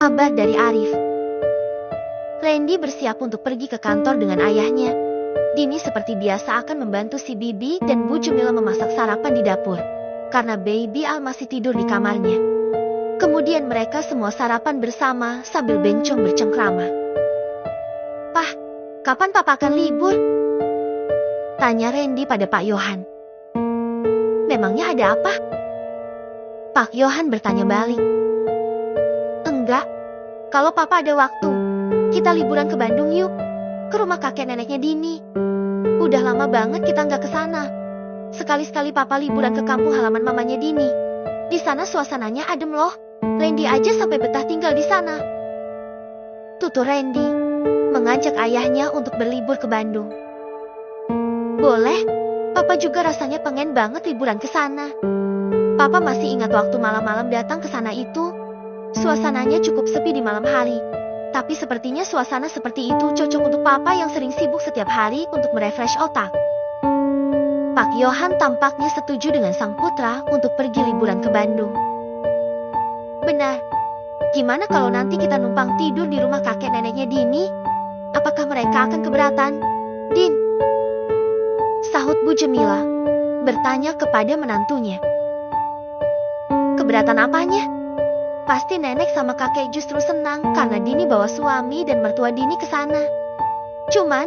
Kabar dari Arif. Randy bersiap untuk pergi ke kantor dengan ayahnya. Dini seperti biasa akan membantu si Bibi dan Bu Jemila memasak sarapan di dapur. Karena Baby Al masih tidur di kamarnya. Kemudian mereka semua sarapan bersama sambil bencong bercengkrama. "Pah, kapan Papa akan libur?" tanya Randy pada Pak Yohan. "Memangnya ada apa?" Pak Yohan bertanya balik. "Enggak, kalau Papa ada waktu, kita liburan ke Bandung yuk, ke rumah kakek neneknya Dini. Udah lama banget kita nggak ke sana. Sekali-sekali Papa liburan ke kampung halaman mamanya Dini. Di sana suasananya adem loh. Randy aja sampai betah tinggal di sana." Tutur Randy mengajak ayahnya untuk berlibur ke Bandung. "Boleh, Papa juga rasanya pengen banget liburan ke sana. Papa masih ingat waktu malam-malam datang ke sana itu. Suasananya cukup sepi di malam hari. Tapi sepertinya suasana seperti itu cocok untuk Papa yang sering sibuk setiap hari untuk merefresh otak." Pak Yohan tampaknya setuju dengan sang putra untuk pergi liburan ke Bandung. "Benar. Gimana kalau nanti kita numpang tidur di rumah kakek neneknya Dini? Apakah mereka akan keberatan, Din?" sahut Bu Jemila, bertanya kepada menantunya. "Keberatan apanya? Pasti nenek sama kakek justru senang karena Dini bawa suami dan mertua Dini ke sana. Cuman,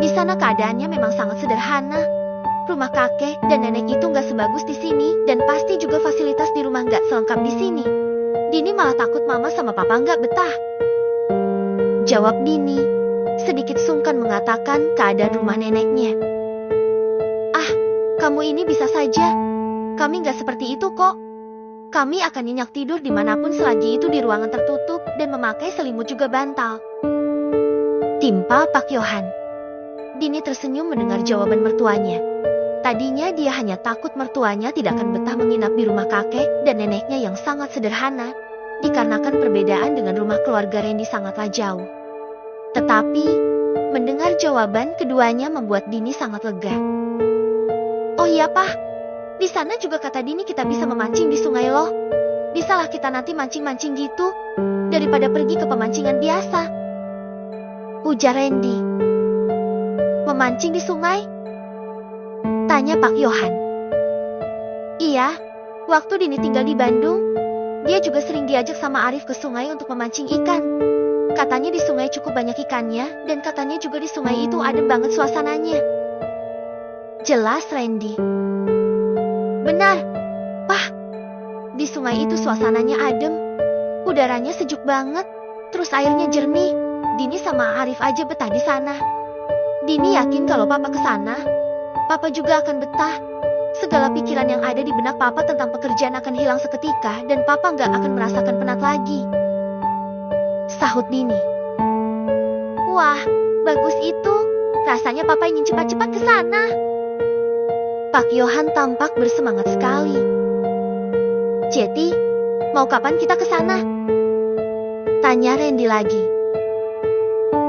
di sana keadaannya memang sangat sederhana. Rumah kakek dan nenek itu nggak sebagus di sini dan pasti juga fasilitas di rumah nggak selengkap di sini. Dini malah takut Mama sama Papa nggak betah," jawab Dini, sedikit sungkan mengatakan keadaan rumah neneknya. "Ah, kamu ini bisa saja. Kami nggak seperti itu kok. Kami akan nyenyak tidur dimanapun selagi itu di ruangan tertutup dan memakai selimut juga bantal," timpal Pak Yohan. Dini tersenyum mendengar jawaban mertuanya. Tadinya dia hanya takut mertuanya tidak akan betah menginap di rumah kakek dan neneknya yang sangat sederhana, dikarenakan perbedaan dengan rumah keluarga Randy sangatlah jauh. Tetapi, mendengar jawaban keduanya membuat Dini sangat lega. "Oh iya Pak, di sana juga kata Dini kita bisa memancing di sungai loh. Bisalah kita nanti mancing-mancing gitu, daripada pergi ke pemancingan biasa," ujar Randy. "Memancing di sungai?" tanya Pak Yohan. "Iya, waktu Dini tinggal di Bandung, dia juga sering diajak sama Arif ke sungai untuk memancing ikan. Katanya di sungai cukup banyak ikannya dan katanya juga di sungai itu adem banget suasananya," jelas Randy. "Benar, Pah. Di sungai itu suasananya adem, udaranya sejuk banget, terus airnya jernih. Dini sama Arif aja betah di sana. Dini yakin kalau Papa ke sana, Papa juga akan betah. Segala pikiran yang ada di benak Papa tentang pekerjaan akan hilang seketika dan Papa nggak akan merasakan penat lagi," sahut Dini. "Wah, bagus itu. Rasanya Papa ingin cepat-cepat ke sana." Pak Yohan tampak bersemangat sekali. "Jeti, mau kapan kita ke sana?" tanya Randy lagi.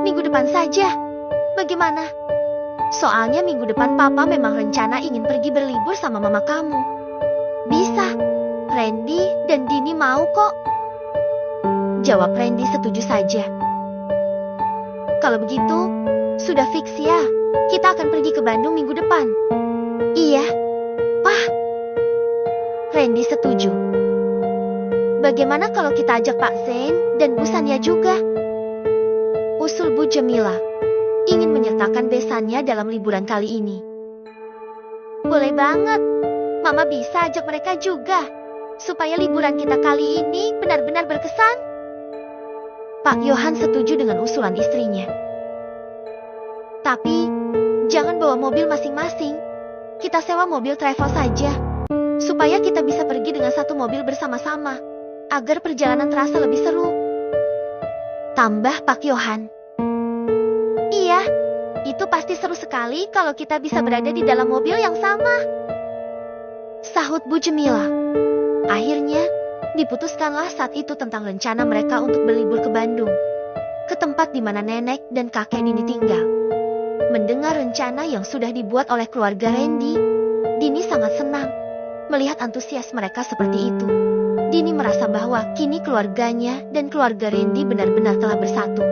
"Minggu depan saja. Bagaimana? Soalnya minggu depan Papa memang rencana ingin pergi berlibur sama Mama kamu." "Bisa. Randy dan Dini mau kok," jawab Randy setuju saja. "Kalau begitu, sudah fix ya. Kita akan pergi ke Bandung minggu depan." "Iya, Pah." Randy setuju. "Bagaimana kalau kita ajak Pak Zain dan Bu Sania juga?" usul Bu Jemila, ingin menyertakan besannya dalam liburan kali ini. "Boleh banget. Mama bisa ajak mereka juga, supaya liburan kita kali ini benar-benar berkesan." Pak Yohan setuju dengan usulan istrinya. "Tapi, jangan bawa mobil masing-masing. Kita sewa mobil travel saja, supaya kita bisa pergi dengan satu mobil bersama-sama, agar perjalanan terasa lebih seru," tambah Pak Yohan. "Iya, itu pasti seru sekali kalau kita bisa berada di dalam mobil yang sama," sahut Bu Jemila. Akhirnya, diputuskanlah saat itu tentang rencana mereka untuk berlibur ke Bandung, ke tempat di mana nenek dan kakek Dini tinggal. Mendengar rencana yang sudah dibuat oleh keluarga Randy, Dini sangat senang melihat antusias mereka seperti itu. Dini merasa bahwa kini keluarganya dan keluarga Randy benar-benar telah bersatu.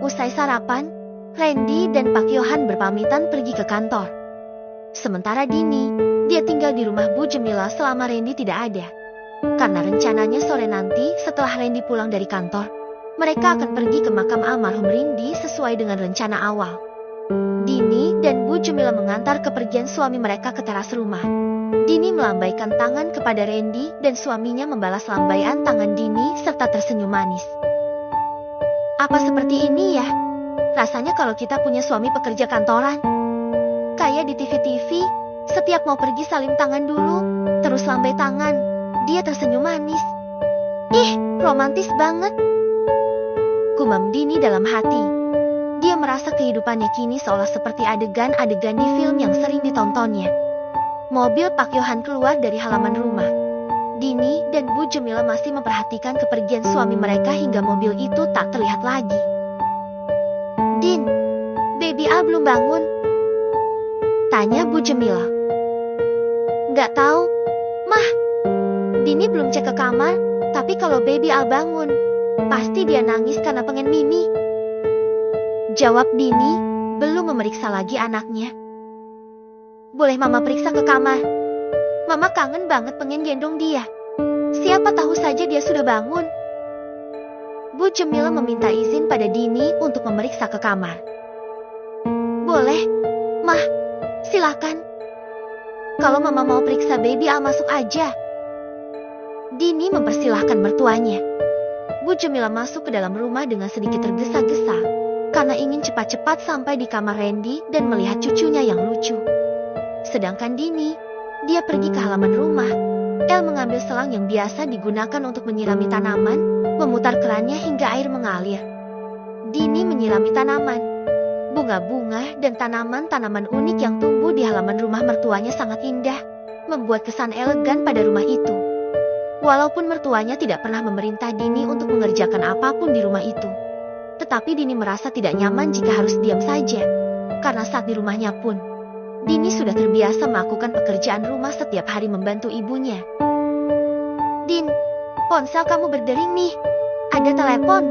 Usai sarapan, Randy dan Pak Yohan berpamitan pergi ke kantor. Sementara Dini, dia tinggal di rumah Bu Jemila selama Randy tidak ada. Karena rencananya sore nanti setelah Randy pulang dari kantor, mereka akan pergi ke makam almarhum Randy sesuai dengan rencana awal. Dini dan Bu Jemila mengantar kepergian suami mereka ke teras rumah. Dini melambaikan tangan kepada Randy dan suaminya membalas lambaian tangan Dini serta tersenyum manis. Apa seperti ini ya? Rasanya kalau kita punya suami pekerja kantoran. Kayak di TV-TV, setiap mau pergi salim tangan dulu, terus lambai tangan. Dia tersenyum manis. Ih, romantis banget. Gumam Dini dalam hati. Dia merasa kehidupannya kini seolah seperti adegan-adegan di film yang sering ditontonnya. Mobil Pak Yohan keluar dari halaman rumah. Dini dan Bu Jemila masih memperhatikan kepergian suami mereka hingga mobil itu tak terlihat lagi. Din, baby Al belum bangun? Tanya Bu Jemila. Nggak tahu, Mah. Dini belum cek ke kamar, tapi kalau baby Al bangun, pasti dia nangis karena pengen Mimi. Jawab Dini, belum memeriksa lagi anaknya. Boleh Mama periksa ke kamar? Mama kangen banget pengen gendong dia. Siapa tahu saja dia sudah bangun. Bu Jemila meminta izin pada Dini untuk memeriksa ke kamar. Boleh, Mah, silakan. Kalau Mama mau periksa baby Al masuk aja. Dini mempersilahkan mertuanya. Bu Jemila masuk ke dalam rumah dengan sedikit tergesa-gesa. Karena ingin cepat-cepat sampai di kamar Randy dan melihat cucunya yang lucu. Sedangkan Dini, dia pergi ke halaman rumah. El mengambil selang yang biasa digunakan untuk menyirami tanaman, memutar kerannya hingga air mengalir. Dini menyirami tanaman. Bunga-bunga dan tanaman-tanaman unik yang tumbuh di halaman rumah mertuanya sangat indah, membuat kesan elegan pada rumah itu. Walaupun mertuanya tidak pernah memerintah Dini untuk mengerjakan apapun di rumah itu. Tetapi Dini merasa tidak nyaman jika harus diam saja. Karena saat di rumahnya pun, Dini sudah terbiasa melakukan pekerjaan rumah setiap hari membantu ibunya. Din, ponsel kamu berdering nih. Ada telepon.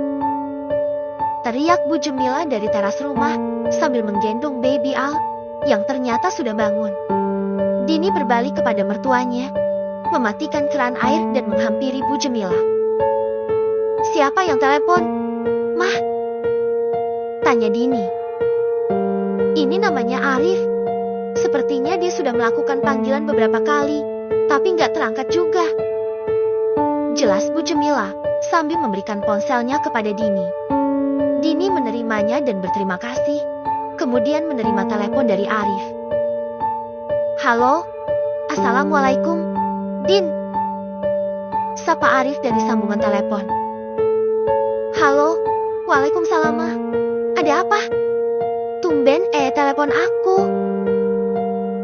Teriak Bu Jemila dari teras rumah sambil menggendong baby Al yang ternyata sudah bangun. Dini berbalik kepada mertuanya, mematikan keran air dan menghampiri Bu Jemila. Siapa yang telepon? Mah? Tanya Dini. Ini namanya Arif. Sepertinya dia sudah melakukan panggilan beberapa kali, tapi nggak terangkat juga. Jelas Bu Jemila sambil memberikan ponselnya kepada Dini. Dini menerimanya dan berterima kasih. Kemudian menerima telepon dari Arif. Halo, Assalamualaikum, Din. Sapa Arif dari sambungan telepon. Halo, Waalaikumsalam. Ada apa? Tumben telepon aku.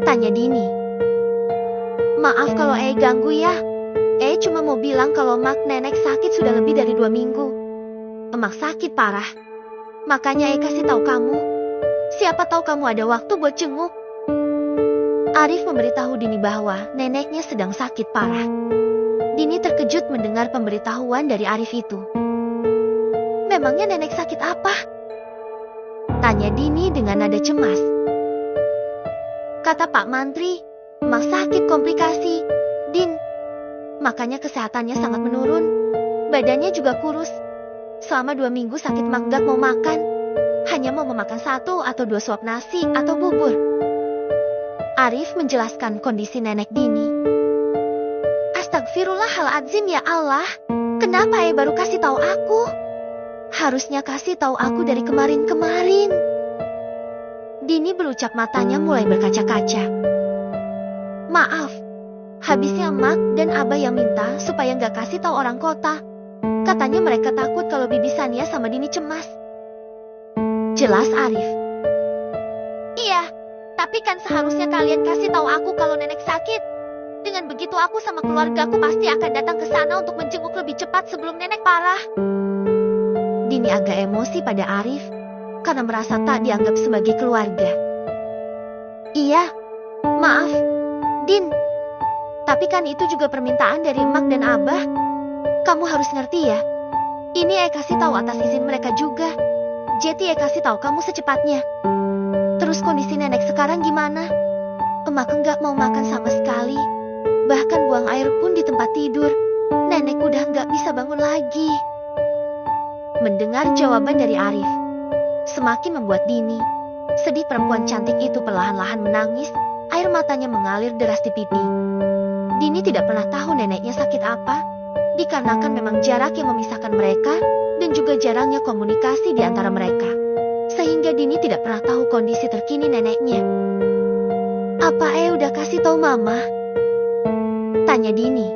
Tanya Dini. Maaf kalau ganggu ya. Cuma mau bilang kalau Mak Nenek sakit sudah lebih dari 2 minggu. Mak sakit parah. Makanya kasih tahu kamu. Siapa tahu kamu ada waktu buat jenguk. Arif memberitahu Dini bahwa neneknya sedang sakit parah. Dini terkejut mendengar pemberitahuan dari Arif itu. Memangnya nenek sakit apa? Tanya Dini dengan nada cemas. Kata Pak Mantri, Mak sakit komplikasi, Din. Makanya kesehatannya sangat menurun. Badannya juga kurus. Selama 2 minggu sakit Mak gak mau makan. Hanya mau memakan 1 atau 2 suap nasi atau bubur. Arif menjelaskan kondisi nenek Dini. Astagfirullahaladzim ya Allah. Kenapa baru kasih tahu aku? Harusnya kasih tahu aku dari kemarin-kemarin. Dini berucap matanya mulai berkaca-kaca. Maaf, habisnya Mak dan Abah yang minta supaya nggak kasih tahu orang kota. Katanya mereka takut kalau Bibi Sania sama Dini cemas. Jelas Arif. Iya, tapi kan seharusnya kalian kasih tahu aku kalau nenek sakit. Dengan begitu aku sama keluargaku pasti akan datang ke sana untuk menjenguk lebih cepat sebelum nenek parah. Dini agak emosi pada Arif karena merasa tak dianggap sebagai keluarga. Iya, maaf, Din. Tapi kan itu juga permintaan dari emak dan abah. Kamu harus ngerti ya. Ini kasih tahu atas izin mereka juga. Jadi kasih tahu kamu secepatnya. Terus kondisi nenek sekarang gimana? Emak nggak mau makan sama sekali. Bahkan buang air pun di tempat tidur. Nenek udah nggak bisa bangun lagi. Mendengar jawaban dari Arif, semakin membuat Dini sedih. Perempuan cantik itu perlahan-lahan menangis. Air matanya mengalir deras di pipi. Dini tidak pernah tahu neneknya sakit apa, dikarenakan memang jarak yang memisahkan mereka dan juga jarangnya komunikasi di antara mereka. Sehingga Dini tidak pernah tahu kondisi terkini neneknya. Apa udah kasih tahu mama? Tanya Dini.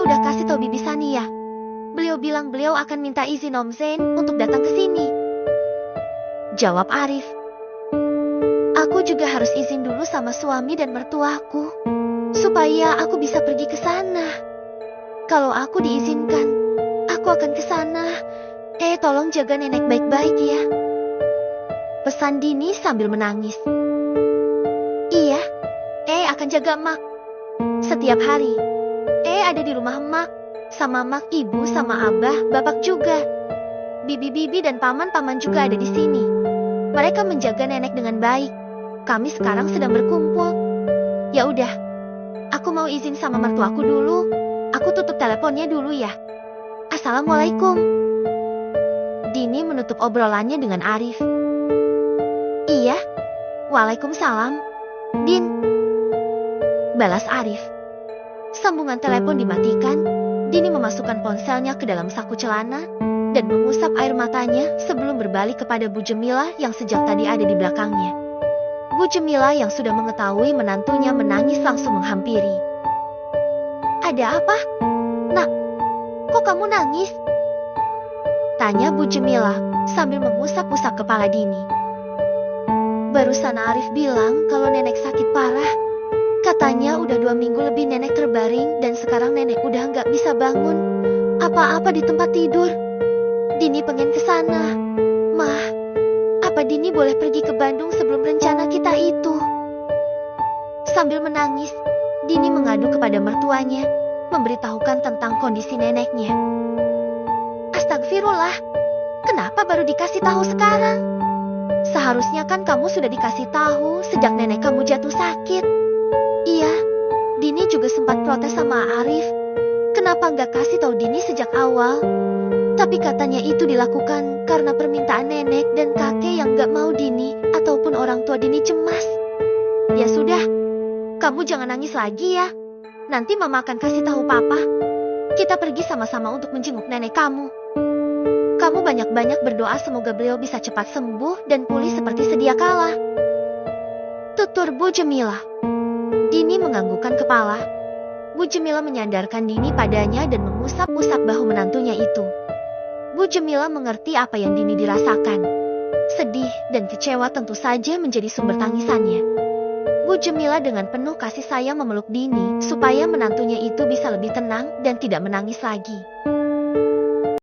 Udah kasih tahu Bibi Sania. Beliau bilang beliau akan minta izin Om Zain untuk datang ke sini. Jawab Arif. Aku juga harus izin dulu sama suami dan mertuaku, supaya aku bisa pergi ke sana. Kalau aku diizinkan, aku akan ke sana. Tolong jaga nenek baik-baik ya. Pesan Dini sambil menangis. Iya, akan jaga emak. Setiap hari, ada di rumah emak. Sama emak, ibu, sama abah, bapak juga. Bibi-bibi dan paman-paman juga ada di sini. Mereka menjaga nenek dengan baik. Kami sekarang sedang berkumpul. Ya udah, aku mau izin sama mertuaku dulu. Aku tutup teleponnya dulu ya. Assalamualaikum. Dini menutup obrolannya dengan Arif. Iya, waalaikumsalam, Din. Balas Arif. Sambungan telepon dimatikan. Dini memasukkan ponselnya ke dalam saku celana dan mengusap air matanya sebelum berbalik kepada Bu Jemilah yang sejak tadi ada di belakangnya. Bu Jemilah yang sudah mengetahui menantunya menangis langsung menghampiri. Ada apa? Nak, kok kamu nangis? Tanya Bu Jemilah sambil mengusap-usap kepala Dini. Barusan Arif bilang kalau nenek sakit parah. Katanya udah 2 minggu lebih nenek terbaring dan sekarang nenek udah nggak bisa bangun. Apa-apa di tempat tidur. Dini pengen ke sana. Mah, apa Dini boleh pergi ke Bandung sebelum rencana kita itu? Sambil menangis, Dini mengadu kepada mertuanya, memberitahukan tentang kondisi neneknya. Astagfirullah, kenapa baru dikasih tahu sekarang? Seharusnya kan kamu sudah dikasih tahu sejak nenek kamu jatuh sakit. Iya, Dini juga sempat protes sama Arif. Kenapa nggak kasih tahu Dini sejak awal? Tapi katanya itu dilakukan karena permintaan nenek dan kakek yang nggak mau Dini ataupun orang tua Dini cemas. Ya sudah, kamu jangan nangis lagi ya. Nanti mama akan kasih tahu papa. Kita pergi sama-sama untuk menjenguk nenek kamu. Kamu banyak-banyak berdoa semoga beliau bisa cepat sembuh dan pulih seperti sedia kala. Tutur Bu Jemilah. Dini menganggukkan kepala. Bu Jemilah menyandarkan Dini padanya dan mengusap-usap bahu menantunya itu. Bu Jemilah mengerti apa yang Dini dirasakan. Sedih dan kecewa tentu saja menjadi sumber tangisannya. Bu Jemilah dengan penuh kasih sayang memeluk Dini supaya menantunya itu bisa lebih tenang dan tidak menangis lagi.